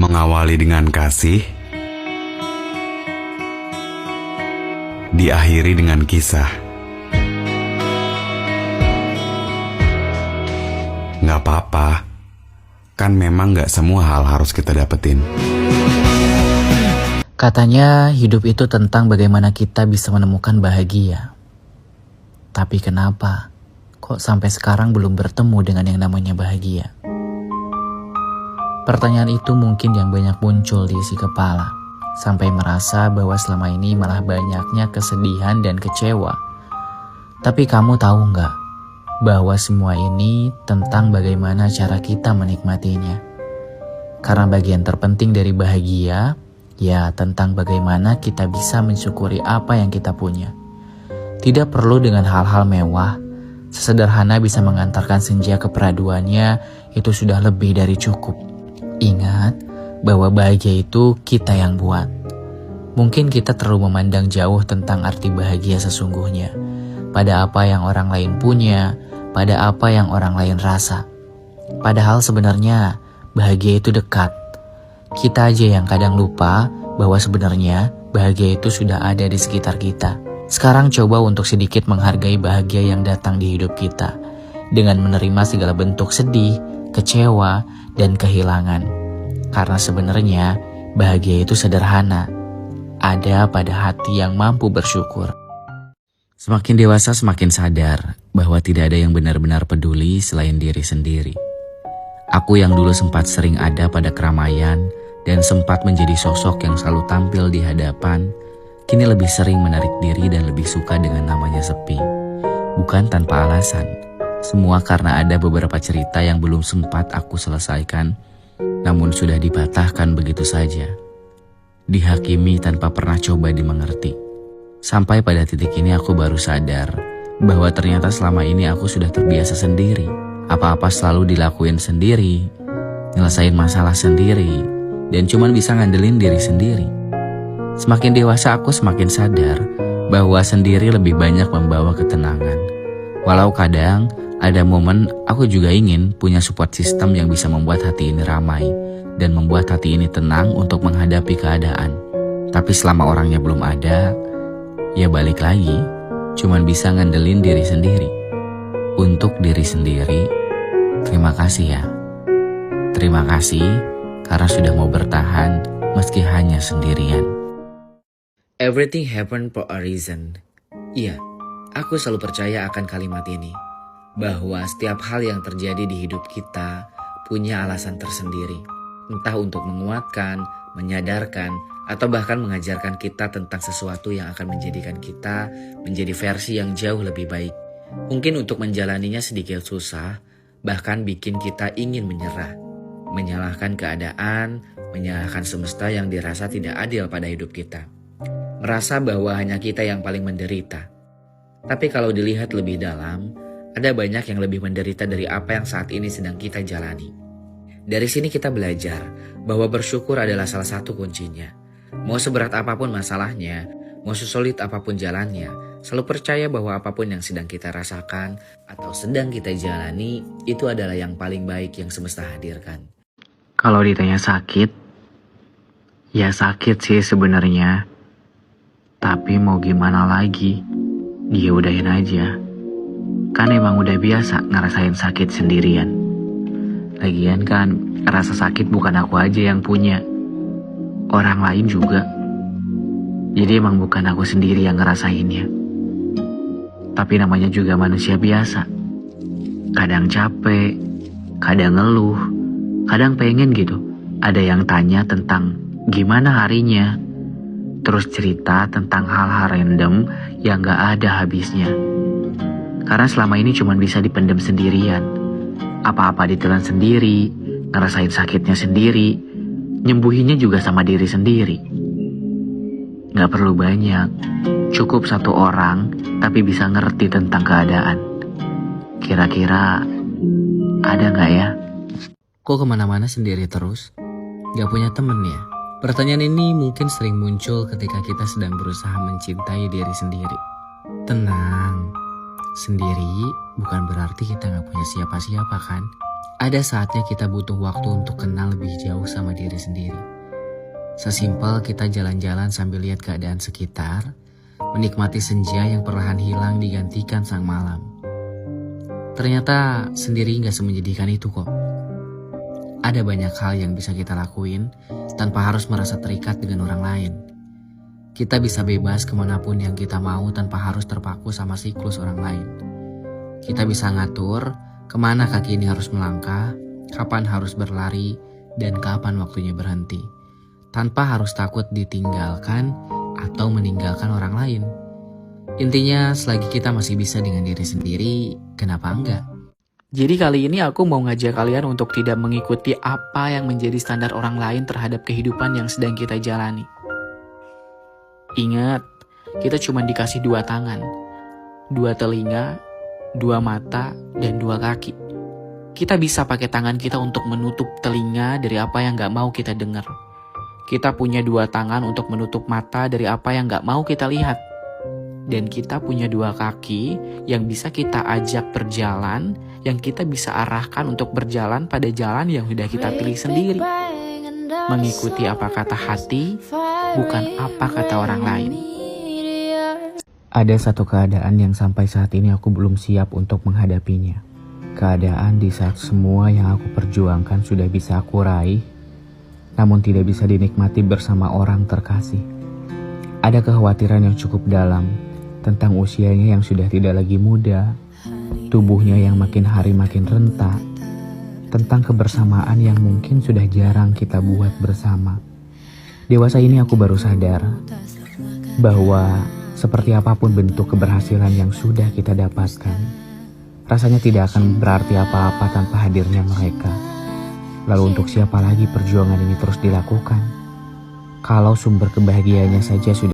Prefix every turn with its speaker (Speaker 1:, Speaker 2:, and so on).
Speaker 1: Mengawali dengan kasih, diakhiri dengan kisah. Gak apa-apa, kan memang gak semua hal harus kita dapetin.
Speaker 2: Katanya hidup itu tentang bagaimana kita bisa menemukan bahagia. Tapi kenapa kok sampai sekarang belum bertemu dengan yang namanya bahagia? Pertanyaan itu mungkin yang banyak muncul di isi kepala, sampai merasa bahwa selama ini malah banyaknya kesedihan dan kecewa. Tapi kamu tahu nggak bahwa semua ini tentang bagaimana cara kita menikmatinya? Karena bagian terpenting dari bahagia, ya tentang bagaimana kita bisa mensyukuri apa yang kita punya. Tidak perlu dengan hal-hal mewah, sesederhana bisa mengantarkan senja ke peraduannya, itu sudah lebih dari cukup. Ingat bahwa bahagia itu kita yang buat. Mungkin kita terlalu memandang jauh tentang arti bahagia sesungguhnya, pada apa yang orang lain punya, pada apa yang orang lain rasa. Padahal sebenarnya bahagia itu dekat. Kita aja yang kadang lupa bahwa sebenarnya bahagia itu sudah ada di sekitar kita. Sekarang coba untuk sedikit menghargai bahagia yang datang di hidup kita, dengan menerima segala bentuk sedih, kecewa, dan kehilangan. Karena sebenarnya bahagia itu sederhana, ada pada hati yang mampu bersyukur. Semakin dewasa semakin sadar bahwa tidak ada yang benar-benar peduli selain diri sendiri. Aku yang dulu sempat sering ada pada keramaian dan sempat menjadi sosok yang selalu tampil di hadapan, kini lebih sering menarik diri dan lebih suka dengan namanya sepi. Bukan tanpa alasan, semua karena ada beberapa cerita yang belum sempat aku selesaikan, namun sudah dipatahkan begitu saja. Dihakimi tanpa pernah coba dimengerti. Sampai pada titik ini aku baru sadar bahwa ternyata selama ini aku sudah terbiasa sendiri. Apa-apa selalu dilakuin sendiri, nyelesain masalah sendiri, dan cuman bisa ngandelin diri sendiri. Semakin dewasa aku semakin sadar bahwa sendiri lebih banyak membawa ketenangan. Walau kadang ada momen aku juga ingin punya support system yang bisa membuat hati ini ramai dan membuat hati ini tenang untuk menghadapi keadaan. Tapi selama orangnya belum ada, ya balik lagi, cuman bisa ngandelin diri sendiri. Untuk diri sendiri, terima kasih ya. Terima kasih karena sudah mau bertahan meski hanya sendirian. Everything happen for a reason. Iya, aku selalu percaya akan kalimat ini, bahwa setiap hal yang terjadi di hidup kita punya alasan tersendiri. Entah untuk menguatkan, menyadarkan, atau bahkan mengajarkan kita tentang sesuatu yang akan menjadikan kita menjadi versi yang jauh lebih baik. Mungkin untuk menjalaninya sedikit susah, bahkan bikin kita ingin menyerah, menyalahkan keadaan, menyalahkan semesta yang dirasa tidak adil pada hidup kita. Merasa bahwa hanya kita yang paling menderita. Tapi kalau dilihat lebih dalam, ada banyak yang lebih menderita dari apa yang saat ini sedang kita jalani. Dari sini kita belajar bahwa bersyukur adalah salah satu kuncinya. Mau seberat apapun masalahnya, mau sesulit apapun jalannya, selalu percaya bahwa apapun yang sedang kita rasakan atau sedang kita jalani, itu adalah yang paling baik yang semesta hadirkan.
Speaker 3: Kalau ditanya sakit, ya sakit sih sebenarnya. Tapi mau gimana lagi, dia udahin aja. Kan emang udah biasa ngerasain sakit sendirian. Lagian kan rasa sakit bukan aku aja yang punya, orang lain juga. Jadi emang bukan aku sendiri yang ngerasainnya. Tapi namanya juga manusia biasa. Kadang capek, kadang ngeluh, kadang pengen gitu ada yang tanya tentang gimana harinya, terus cerita tentang hal-hal random yang gak ada habisnya. Karena selama ini cuma bisa dipendam sendirian. Apa-apa ditelan sendiri, ngerasain sakitnya sendiri, nyembuhinnya juga sama diri sendiri. Gak perlu banyak, cukup satu orang tapi bisa ngerti tentang keadaan. Kira-kira ada gak ya?
Speaker 2: Kok kemana-mana sendiri terus? Gak punya temen ya? Pertanyaan ini mungkin sering muncul ketika kita sedang berusaha mencintai diri sendiri. Tenang, sendiri bukan berarti kita gak punya siapa-siapa kan? Ada saatnya kita butuh waktu untuk kenal lebih jauh sama diri sendiri. Sesimpel kita jalan-jalan sambil lihat keadaan sekitar, menikmati senja yang perlahan hilang digantikan sang malam. Ternyata sendiri gak semenyedihkan itu kok. Ada banyak hal yang bisa kita lakuin tanpa harus merasa terikat dengan orang lain. Kita bisa bebas kemanapun yang kita mau tanpa harus terpaku sama siklus orang lain. Kita bisa ngatur kemana kaki ini harus melangkah, kapan harus berlari, dan kapan waktunya berhenti. Tanpa harus takut ditinggalkan atau meninggalkan orang lain. Intinya selagi kita masih bisa dengan diri sendiri, kenapa enggak? Jadi kali ini aku mau ngajak kalian untuk tidak mengikuti apa yang menjadi standar orang lain terhadap kehidupan yang sedang kita jalani. Ingat, kita cuma dikasih 2 tangan, 2 telinga, 2 mata, dan 2 kaki. Kita bisa pakai tangan kita untuk menutup telinga dari apa yang gak mau kita dengar. Kita punya 2 tangan untuk menutup mata dari apa yang gak mau kita lihat. Dan kita punya 2 kaki yang bisa kita ajak berjalan, yang kita bisa arahkan untuk berjalan pada jalan yang sudah kita pilih sendiri. Mengikuti apa kata hati, bukan apa kata orang lain. Ada satu keadaan yang sampai saat ini aku belum siap untuk menghadapinya. Keadaan di saat semua yang aku perjuangkan sudah bisa aku raih, namun tidak bisa dinikmati bersama orang terkasih. Ada kekhawatiran yang cukup dalam tentang usianya yang sudah tidak lagi muda, tubuhnya yang makin hari makin renta, tentang kebersamaan yang mungkin sudah jarang kita buat bersama. Dewasa ini aku baru sadar bahwa seperti apapun bentuk keberhasilan yang sudah kita dapatkan, rasanya tidak akan berarti apa-apa tanpa hadirnya mereka. Lalu untuk siapa lagi perjuangan ini terus dilakukan? Kalau sumber kebahagiaannya saja sudah